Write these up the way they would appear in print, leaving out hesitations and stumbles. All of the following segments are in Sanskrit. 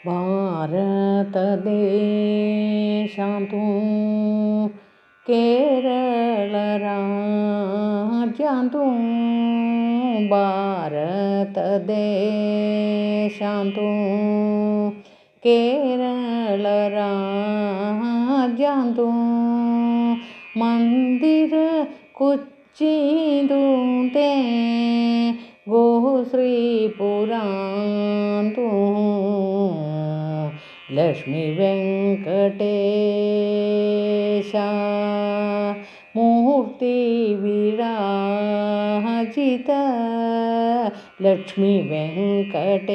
ಭಾರತದೇಶಾಂತು ಕೇರಳರಾಜ್ಯಾಂತು ಭಾರತದೇಶಾಂತು ಕೇರಳರಾಜ್ಯಾಂತು ಮಂದಿರ ಕುಚ್ಚಿದುಂತೆ ಗೋಶ್ರೀಪುರಾಂತು ಲಕ್ಷ್ಮೀ ವೆಂಕಟೇಶ ಮೂರ್ತಿ ವಿರಾಜಿತ ಲಕ್ಷ್ಮೀ ವೆಂಕಟೇಶ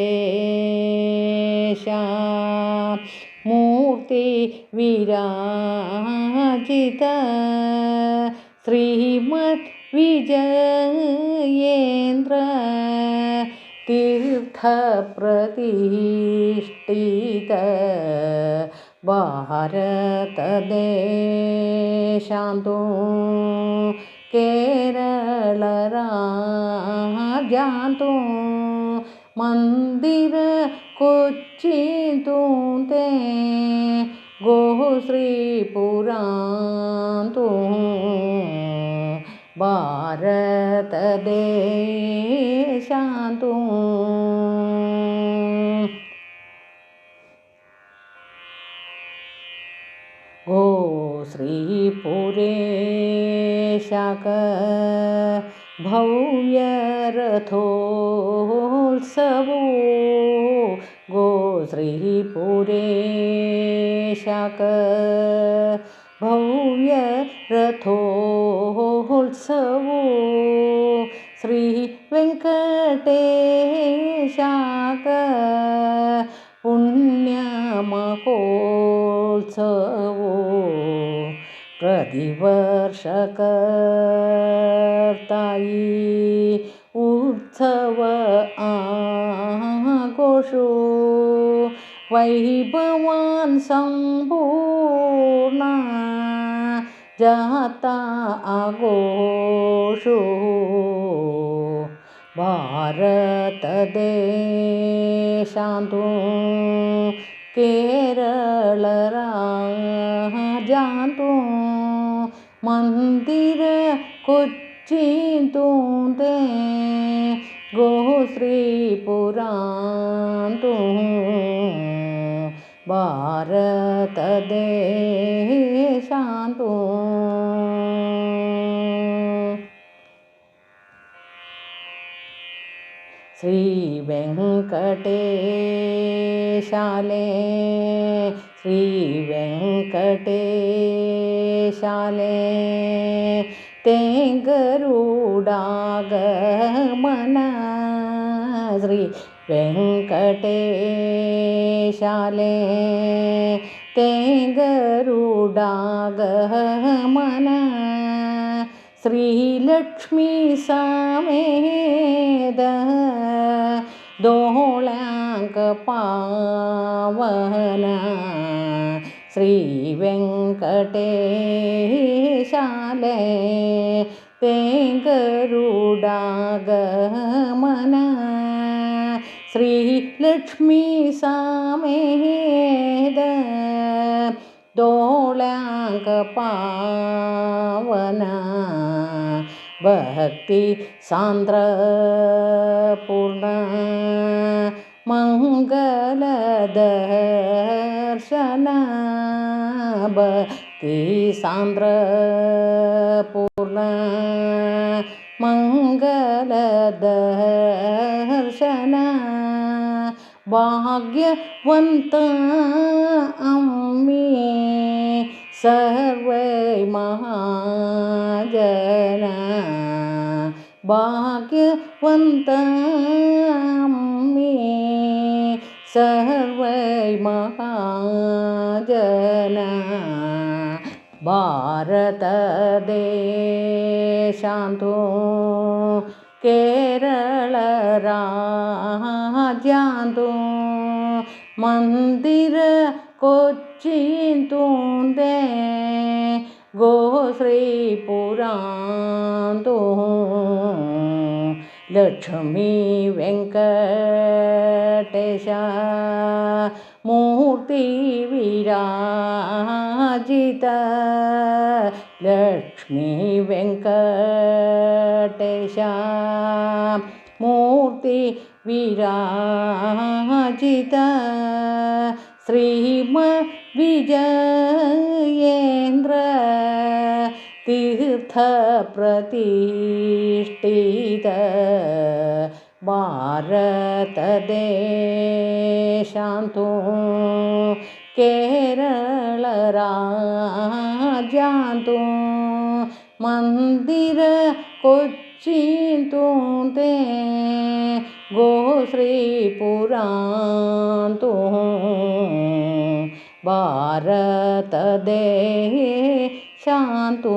ಮೂರ್ತಿ ವಿರಾಜಿತ ಶ್ರೀಮದ್ ವಿಜಯೇಂದ್ರ ತೀರ್ಥ ಪ್ರತಿಷ್ಠಿತ ಭಾರತದೇಶಾಂತು ಕೇರಳರಾಜ್ಯಾಂತು ಮಂದಿರ ಕೊಚ್ಚಿದುಂತೆ ಗೋಶ್ರೀಪುರಾಂತು ಭಾರತದೇಶಾಂತು ಗೋಶ್ರೀಪುರೇಶಾಕ ಭವ್ಯರಥೋತ್ಸವೋ ಗೋಶ್ರೀಪುರೇಶಾಕ ಭವ್ಯರಥೋತ್ಸವೋ ಶ್ರೀ ವೆಂಕಟೇಶಾಕ ಪುಣ್ಯ ಮಹೋತ್ಸವೋ प्रतिवर्षकर्तायि उत्सव आघोषो वैभवान् सम्पूर्णा जाता आघोषो भारतदेशांतु केरळराज्यांतु मंदिर कोच्चिदुंते ಗೋಶ್ರೀಪುರಾಂತು ಭಾರತದೇಶಾಂತು ಶ್ರೀ ವೆಂಕಟೇಶಾಲೆ ಶ್ರೀ ವೆಂಕಟೇಶಾಲೆ तेंगरुडागमन श्री वेंकटेशाले तेंगरुडागमन श्री लक्ष्मी समेत दोहळ्यांक पावन श्री वेंकटेशाले तेंगरुडागमन श्री लक्ष्मी समेत दोहळ्यांक पावन भक्ति सांद्र पूर्ण मंगल दर्शन भक्ति सांद्र पूर्ण मंगल दर्शन भाग्यवंत अम्मी सर्वै महाजन भाग्यवंत अम्मी सर्वै महाजन भारतदेशांतु केरळराज्यांतु मंदिर कोच्चिदुंते ಗೋಶ್ರೀಪುರಾಂತು ಲಕ್ಷ್ಮೀ ವೆಂಕಟೇಶ മൂർത്തി വിരാജിത ലക്ഷ്മി വെങ്കടേശ മൂർത്തി വിരാജിത ശ്രീമ വിജയേന്ദ്ര തീർത്ഥപ്രതിഷ്ഠിത ഭാരതദേശാന്തു കേരളരാജ്യാന്തു ಮಂದಿರ ಕೊಚ್ಚಿಂತುಂತೆ ಗೋಶ್ರೀಪುರಾಂತು ಭಾರತ ದೇಶಾಂತು